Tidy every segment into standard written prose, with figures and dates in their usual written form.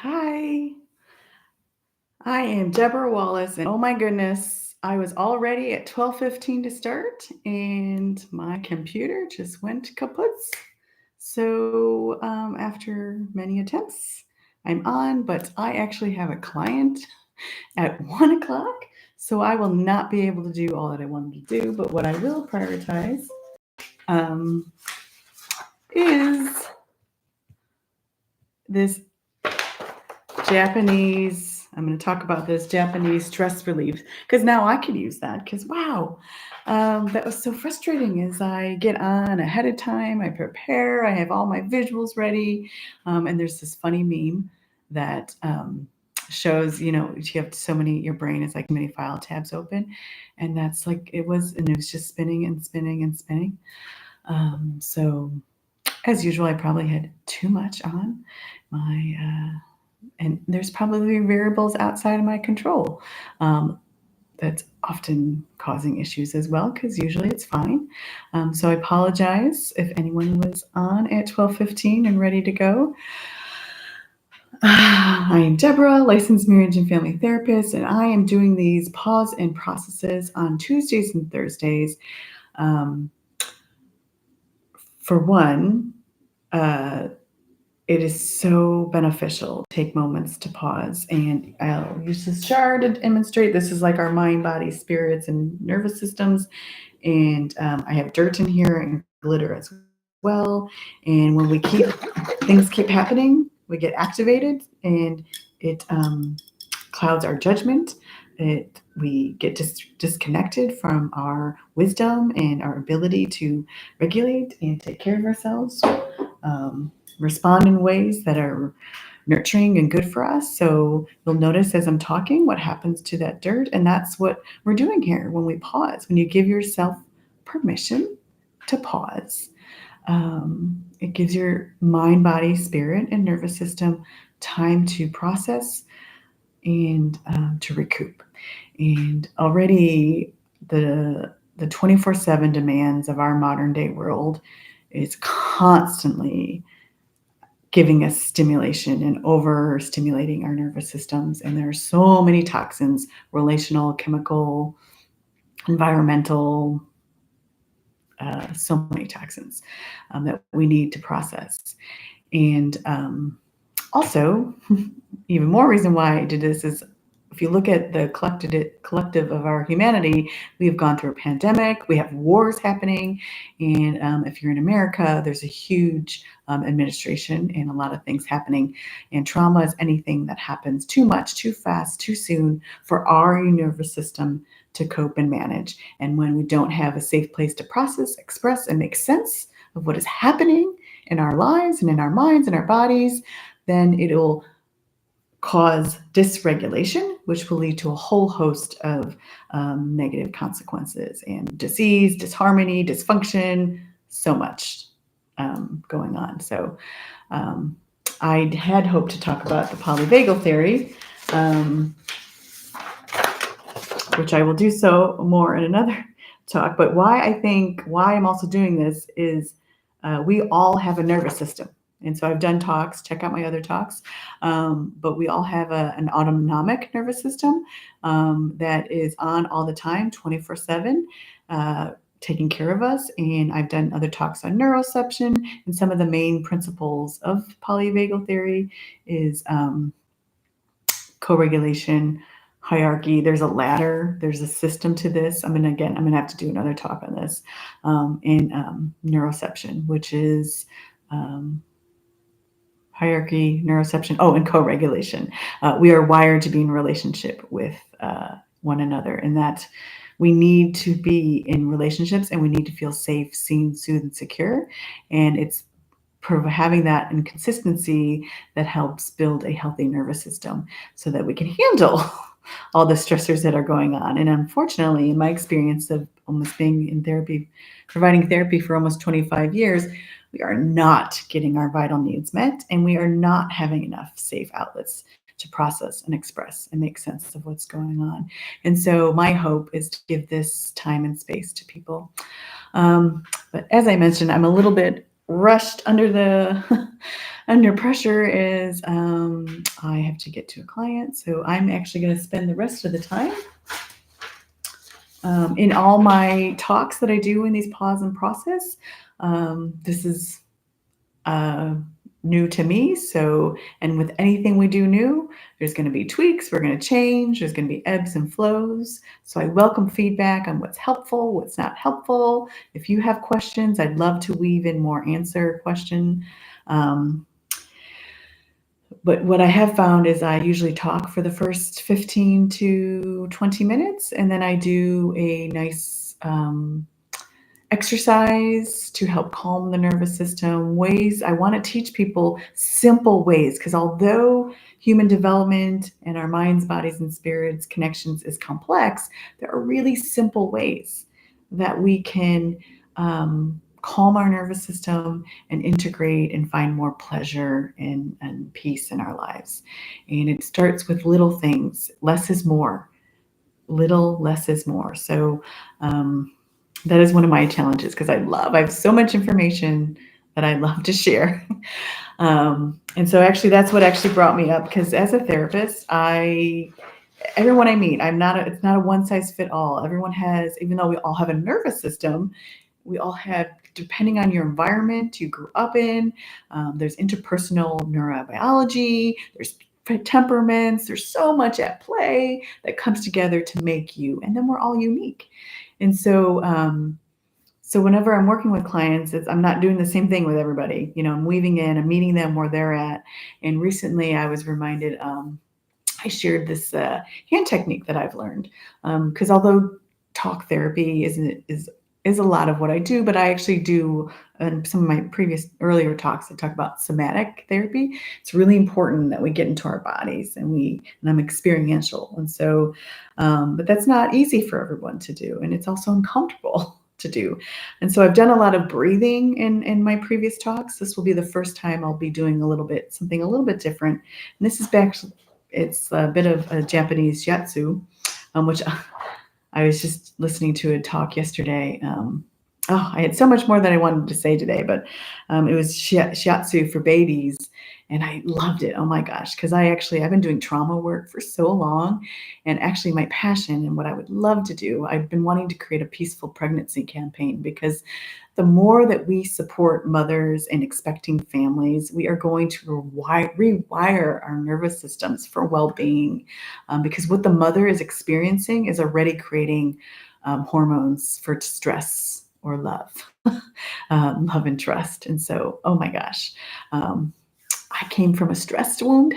Hi, I am Debra Wallace, and oh my goodness, I was all ready at 12:15 to start, and my computer just went kaput. So after many attempts, I'm on, but I actually have a client at 1 o'clock, so I will not be able to do all that I wanted to do. But what I will prioritize um, is this Japanese, I'm going to talk about this Japanese stress relief because now I could use that because wow, that was so frustrating as I get on ahead of time, I prepare, I have all my visuals ready. And there's this funny meme that shows, you have so many, your brain is like many file tabs open. And that's like and it was just spinning and spinning and spinning. So as usual, I probably had too much on my and there's probably variables outside of my control that's often causing issues as well, because usually it's fine. So I apologize if anyone was on at 12:15 and ready to go. I am Deborah, licensed marriage and family therapist, and I am doing these pause and processes on Tuesdays and Thursdays. Um, for one, uh, it is so beneficial to take moments to pause. And I'll use this jar to demonstrate. This is like our mind, body, spirits, and nervous systems. And I have dirt in here and glitter as well. And when things keep happening, we get activated and it clouds our judgment. We get disconnected from our wisdom and our ability to regulate and take care of ourselves. Respond in ways that are nurturing and good for us. So you'll notice as I'm talking what happens to that dirt. And that's what we're doing here when we pause. When you give yourself permission to pause, it gives your mind, body, spirit, and nervous system time to process and to recoup. And already the 24/7 demands of our modern day world is constantly giving us stimulation and overstimulating our nervous systems. And there are so many toxins, relational, chemical, environmental, so many toxins that we need to process. And also, even more reason why I did this is if you look at the collective of our humanity, we have gone through a pandemic, we have wars happening, and if you're in America, there's a huge administration and a lot of things happening. And trauma is anything that happens too much, too fast, too soon for our nervous system to cope and manage. And when we don't have a safe place to process, express, and make sense of what is happening in our lives and in our minds and our bodies, then it'll cause dysregulation, which will lead to a whole host of negative consequences and disease, disharmony, dysfunction, so much going on. So I had hoped to talk about the polyvagal theory, which I will do so more in another talk. But why I'm also doing this is we all have a nervous system. And so I've done talks, check out my other talks, but we all have an autonomic nervous system that is on all the time, 24/7, taking care of us. And I've done other talks on neuroception, and some of the main principles of polyvagal theory is co-regulation, hierarchy. There's a ladder. There's a system to this. I'm gonna have to do another talk on this. And neuroception, which is hierarchy, neuroception. Oh, and co-regulation. We are wired to be in relationship with one another, and that we need to be in relationships, and we need to feel safe, seen, soothed, and secure. And it's having that inconsistency that helps build a healthy nervous system so that we can handle all the stressors that are going on. And unfortunately, in my experience of almost being in therapy, providing therapy for almost 25 years, we are not getting our vital needs met, and we are not having enough safe outlets to process and express and make sense of what's going on. And so my hope is to give this time and space to people. But as I mentioned, I'm a little bit rushed under the Under pressure is I have to get to a client, so I'm actually going to spend the rest of the time in all my talks that I do in these pause and process. This is new to me. So, and with anything we do new, there's going to be tweaks, we're going to change, there's going to be ebbs and flows. So I welcome feedback on what's helpful, what's not helpful. If you have questions, I'd love to weave in more answer question. But what I have found is I usually talk for the first 15 to 20 minutes, and then I do a nice exercise to help calm the nervous system. Ways I want to teach people simple ways, because although human development and our minds, bodies, and spirits connections is complex, there are really simple ways that we can calm our nervous system and integrate and find more pleasure and peace in our lives. And it starts with little things. Less is more. Little less is more. So that is one of my challenges, because I have so much information that I love to share. And so actually that's what actually brought me up, because as a therapist, everyone I meet, it's not a one size fit all. Everyone has, even though we all have a nervous system, we all have, depending on your environment you grew up in, there's interpersonal neurobiology, there's temperaments, there's so much at play that comes together to make you, and then we're all unique. And so, so whenever I'm working with clients, I'm not doing the same thing with everybody. I'm weaving in, I'm meeting them where they're at. And recently I was reminded, I shared this hand technique that I've learned, because although talk therapy is a lot of what I do, but I actually do, in some of my earlier talks, I talk about somatic therapy. It's really important that we get into our bodies, and I'm experiential. And so, but that's not easy for everyone to do. And it's also uncomfortable to do. And so I've done a lot of breathing in my previous talks. This will be the first time I'll be doing something a little bit different. And this is it's a bit of a Japanese shiatsu, which I was just listening to a talk yesterday. I had so much more that I wanted to say today, but it was shiatsu for babies, and I loved it. Oh my gosh, because I've been doing trauma work for so long, and actually my passion and what I would love to do, I've been wanting to create a peaceful pregnancy campaign, because the more that we support mothers and expecting families, we are going to rewire our nervous systems for well-being, because what the mother is experiencing is already creating hormones for stress or love, love and trust. And so, oh my gosh, I came from a stress wound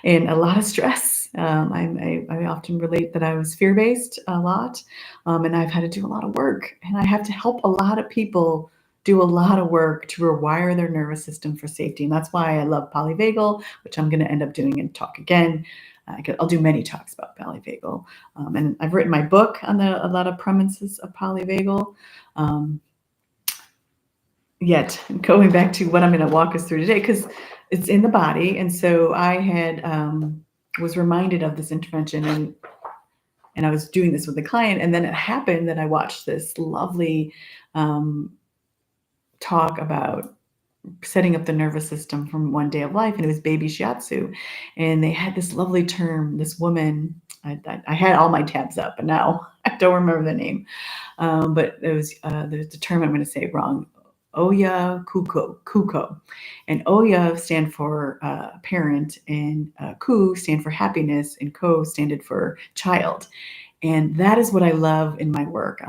and a lot of stress. I often relate that I was fear-based a lot, and I've had to do a lot of work, and I have to help a lot of people do a lot of work to rewire their nervous system for safety. And that's why I love polyvagal, which I'm going to end up doing and talk again. I'll do many talks about polyvagal. And I've written my book on a lot of premises of polyvagal. Yet going back to what I'm going to walk us through today, because it's in the body. And so I was reminded of this intervention, and I was doing this with a client, and then it happened that I watched this lovely talk about setting up the nervous system from One Day of Life, and it was baby shiatsu. And they had this lovely term, this woman, I had all my tabs up, but now I don't remember the name. But it was the term I'm going to say wrong. Oya Kuko. And Oya stand for parent, and Ku stand for happiness, and Ko standed for child. And that is what I love in my work.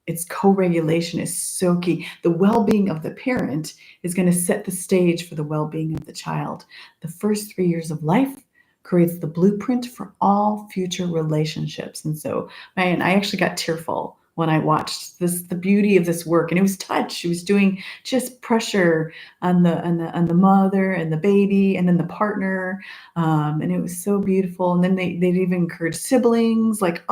It's co-regulation is so key. The well-being of the parent is going to set the stage for the well-being of the child. The first 3 years of life creates the blueprint for all future relationships. And so, man, I actually got tearful when I watched the beauty of this work. And it was touch. She was doing just pressure on the mother and the baby, and then the partner. And it was so beautiful. And then they'd even encourage siblings, like,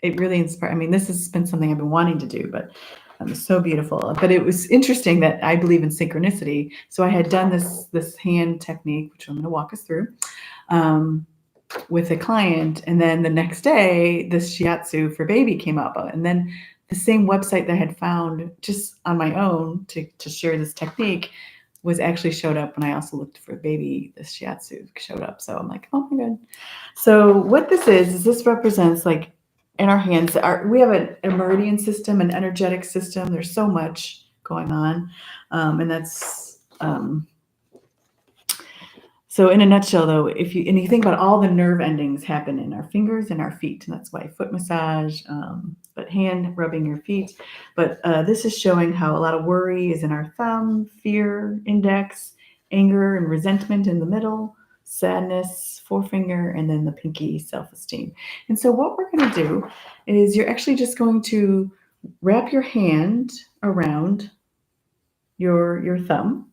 it really inspired. I mean, this has been something I've been wanting to do, but it was so beautiful. But it was interesting that I believe in synchronicity. So I had done this hand technique, which I'm going to walk us through, with a client. And then the next day, this shiatsu for baby came up. And then the same website that I had found just on my own to share this technique was actually showed up when I also looked for baby. The shiatsu showed up. So I'm like, oh my God. So what this is this represents like in our hands, we have a meridian system, an energetic system. There's so much going on. And that's, so in a nutshell, though, if you think about all the nerve endings happen in our fingers and our feet, and that's why foot massage, but hand rubbing your feet. But this is showing how a lot of worry is in our thumb, fear, index, anger and resentment in the middle, sadness, forefinger, and then the pinky, self-esteem. And so what we're going to do is you're actually just going to wrap your hand around your thumb,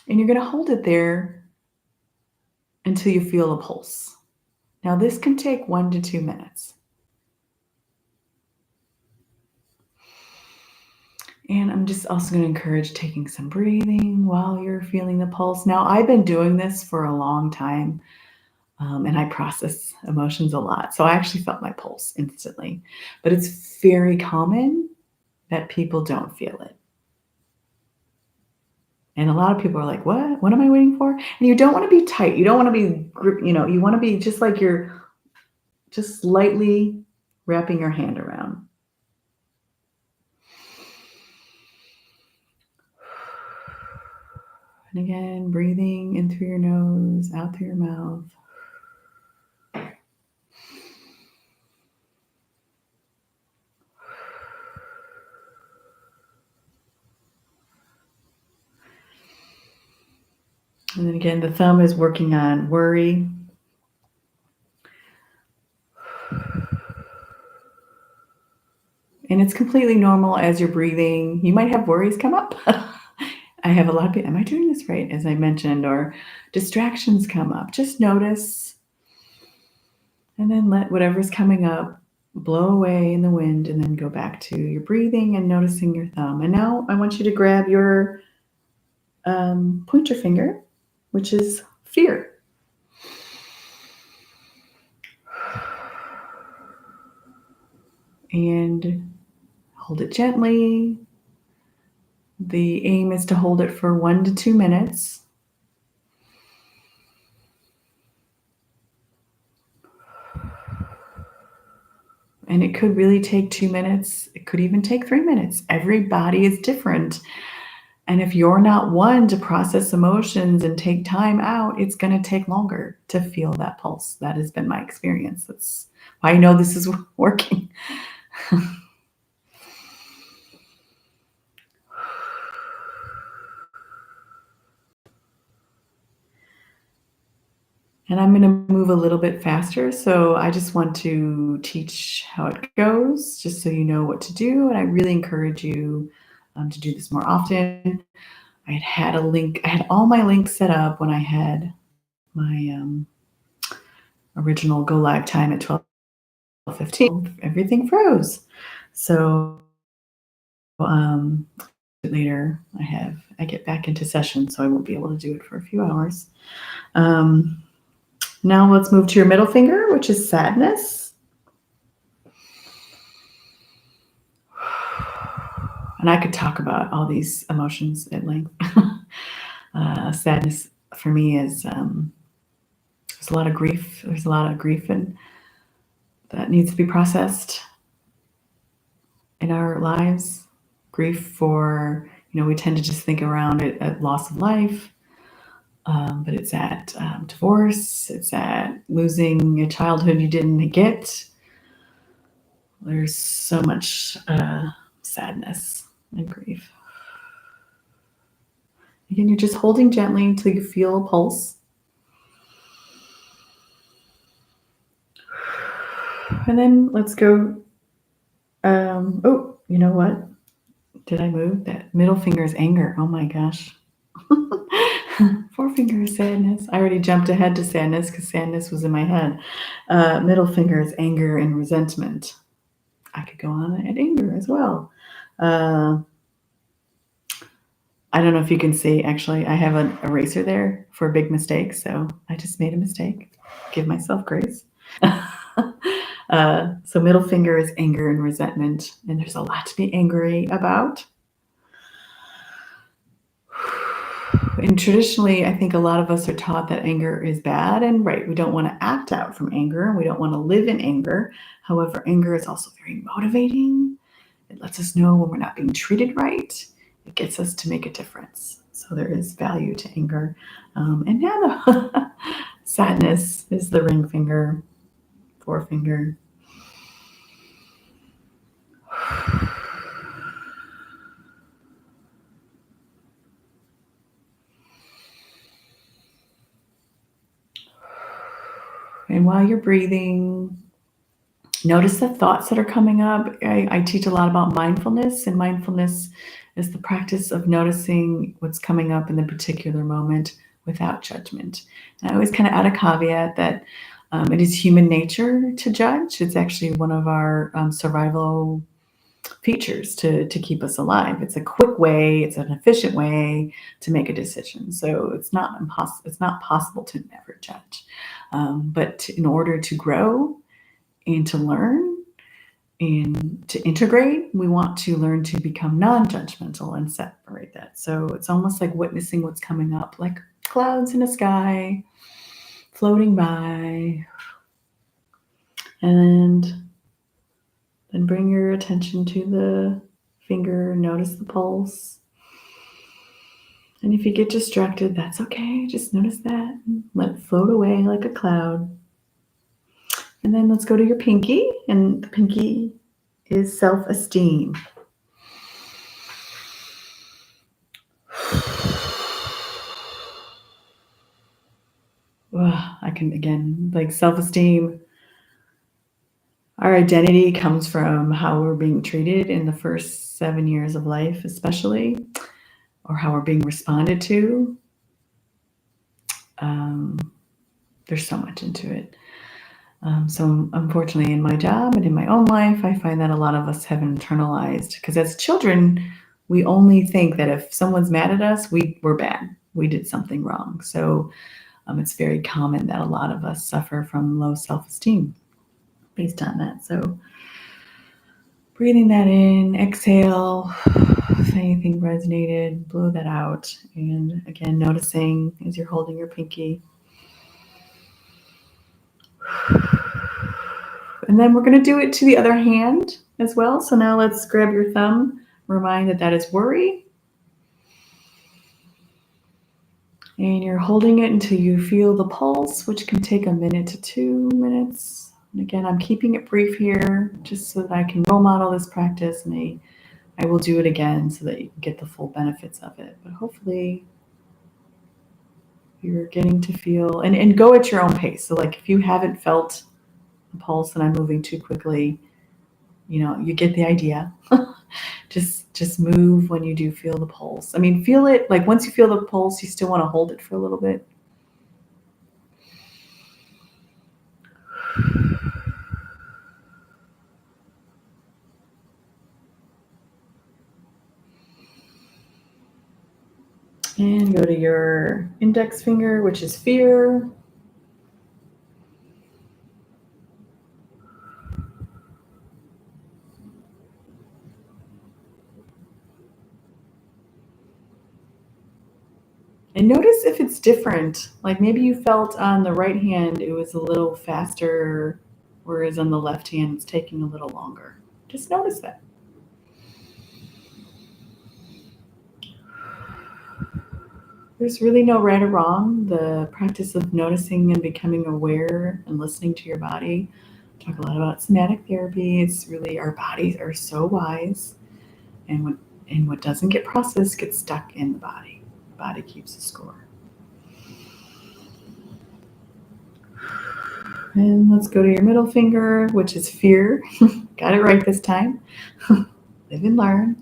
and you're going to hold it there until you feel a pulse. Now, this can take 1 to 2 minutes. And I'm just also going to encourage taking some breathing while you're feeling the pulse. Now, I've been doing this for a long time, and I process emotions a lot. So I actually felt my pulse instantly. But it's very common that people don't feel it. And a lot of people are like, what? What am I waiting for? And you don't want to be tight. You don't want to be, you want to be just like you're just lightly wrapping your hand around. And again, breathing in through your nose, out through your mouth. And then again, the thumb is working on worry. And it's completely normal as you're breathing. You might have worries come up. I have a lot of people, am I doing this right? As I mentioned, or distractions come up. Just notice and then let whatever's coming up blow away in the wind and then go back to your breathing and noticing your thumb. And now I want you to grab your pointer finger, which is fear. And hold it gently. The aim is to hold it for 1 to 2 minutes. And it could really take 2 minutes. It could even take 3 minutes. Every body is different. And if you're not one to process emotions and take time out, it's going to take longer to feel that pulse. That has been my experience. That's why I know this is working. And I'm going to move a little bit faster. So I just want to teach how it goes, just so you know what to do. And I really encourage you to do this more often. I had a link. I had all my links set up when I had my original go live time at 12:15. Everything froze. So later I get back into session, so I won't be able to do it for a few hours. Now let's move to your middle finger, which is sadness. And I could talk about all these emotions at length. Sadness for me is there's a lot of grief. There's a lot of grief and that needs to be processed in our lives. Grief for, we tend to just think around it at loss of life. But it's at divorce, it's at losing a childhood you didn't get. There's so much sadness and grief. Again, you're just holding gently until you feel a pulse. And then let's go. You know what? Did I move? That middle finger is anger. Oh my gosh. Forefinger is sadness. I already jumped ahead to sadness because sadness was in my head. Middle finger is anger and resentment. I could go on at anger as well. I don't know if you can see, actually, I have an eraser there for a big mistake. So I just made a mistake. Give myself grace. So middle finger is anger and resentment, and there's a lot to be angry about. And traditionally, I think a lot of us are taught that anger is bad, and right, we don't want to act out from anger, and we don't want to live in anger. However, anger is also very motivating. It lets us know when we're not being treated right. It gets us to make a difference. So there is value to anger. And yeah, the sadness is the ring finger, forefinger. And while you're breathing, notice the thoughts that are coming up. I teach a lot about mindfulness, and mindfulness is the practice of noticing what's coming up in the particular moment without judgment. And I always kind of add a caveat that it is human nature to judge. It's actually one of our survival features to keep us alive. It's a quick way, it's an efficient way to make a decision. So it's not impossible. It's not possible to never judge. But in order to grow and to learn and to integrate, we want to learn to become non-judgmental and separate that. So it's almost like witnessing what's coming up, like clouds in the sky, floating by, and then bring your attention to the finger, notice the pulse. And if you get distracted, that's okay. Just notice that. Let it float away like a cloud. And then let's go to your pinky. And the pinky is self-esteem. I can, again, like self-esteem. Our identity comes from how we're being treated in the first 7 years of life, especially, or how we're being responded to. There's so much into it. So unfortunately, in my job and in my own life, I find that a lot of us have internalized, because as children, we only think that if someone's mad at us, we're bad. We did something wrong. So it's very common that a lot of us suffer from low self-esteem based on that. So breathing that in, exhale. If anything resonated, blow that out. And again, noticing as you're holding your pinky. And then we're going to do it to the other hand as well. So now let's grab your thumb. Remind that is worry. And you're holding it until you feel the pulse, which can take 1 minute to 2 minutes. And again, I'm keeping it brief here just so that I can role model this practice, and I will do it again so that you can get the full benefits of it. But hopefully you're getting to feel, and go at your own pace. So like if you haven't felt the pulse and I'm moving too quickly, you get the idea. Just move when you do feel the pulse. I mean, feel it, like once you feel the pulse, you still want to hold it for a little bit. And go to your index finger, which is fear. And notice if it's different. Like maybe you felt on the right hand it was a little faster, whereas on the left hand it's taking a little longer. Just notice that. There's really no right or wrong. The practice of noticing and becoming aware and listening to your body. Talk a lot about somatic therapy. It's really, our bodies are so wise, and what doesn't get processed gets stuck in the body. The body keeps the score. And let's go to your middle finger, which is fear. Got it right this time. Live and learn.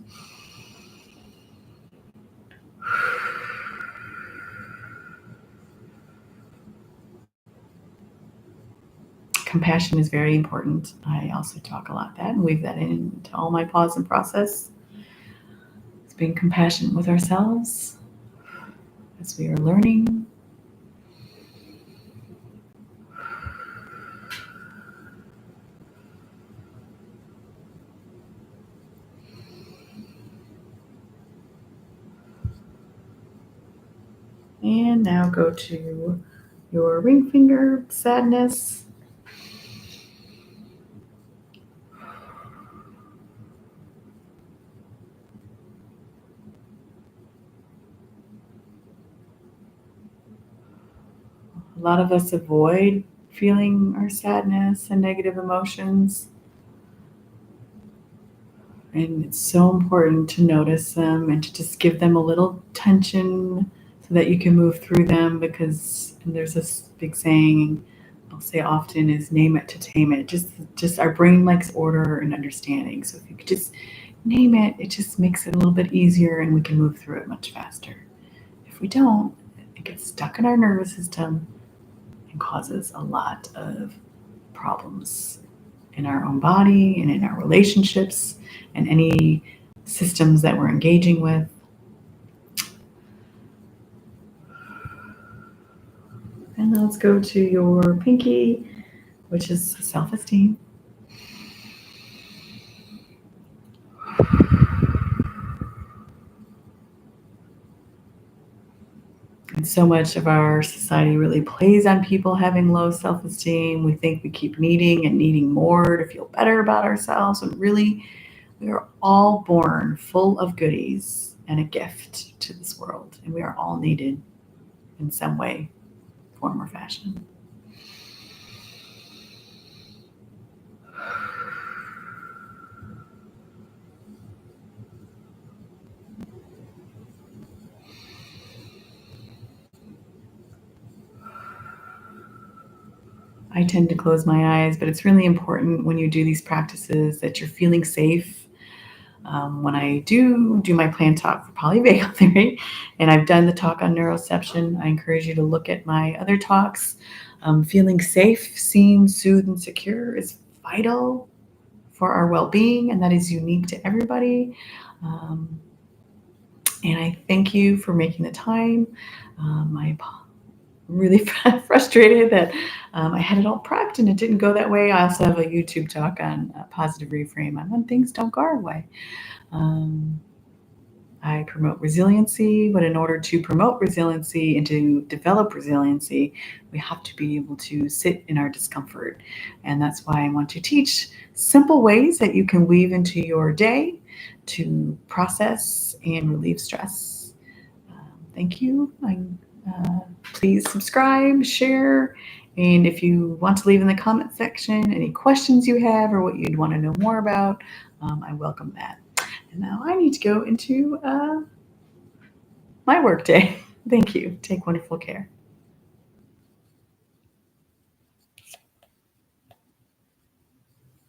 Compassion is very important. I also talk a lot that and weave that into all my pause and process. It's being compassionate with ourselves as we are learning. And now go to your ring finger, sadness. A lot of us avoid feeling our sadness and negative emotions. And it's so important to notice them and to just give them a little tension so that you can move through them, because and there's this big saying I'll say often is name it to tame it. Just our brain likes order and understanding. So if you could just name it, it just makes it a little bit easier and we can move through it much faster. If we don't, it gets stuck in our nervous system and causes a lot of problems in our own body and in our relationships and any systems that we're engaging with. And let's go to your pinky, which is self esteem. And so much of our society really plays on people having low self esteem. We think we keep needing and needing more to feel better about ourselves. And really, we are all born full of goodies and a gift to this world. And we are all needed in some way, form, or fashion. I tend to close my eyes, but it's really important when you do these practices that you're feeling safe. When I do my plan talk for Polyvagal Theory, and I've done the talk on neuroception, I encourage you to look at my other talks. Feeling safe, seen, soothed, and secure is vital for our well-being, and that is unique to everybody. Um, and I thank you for making the time. I'm really frustrated that I had it all prepped and it didn't go that way. I also have a YouTube talk on positive reframe on when things don't go our way. Um, I promote resiliency, but in order to promote resiliency and to develop resiliency, we have to be able to sit in our discomfort. And that's why I want to teach simple ways that you can weave into your day to process and relieve stress. Thank you. Please subscribe, share, and if you want to leave in the comment section any questions you have or what you'd want to know more about, I welcome that. And now I need to go into my work day. Thank you. Take wonderful care.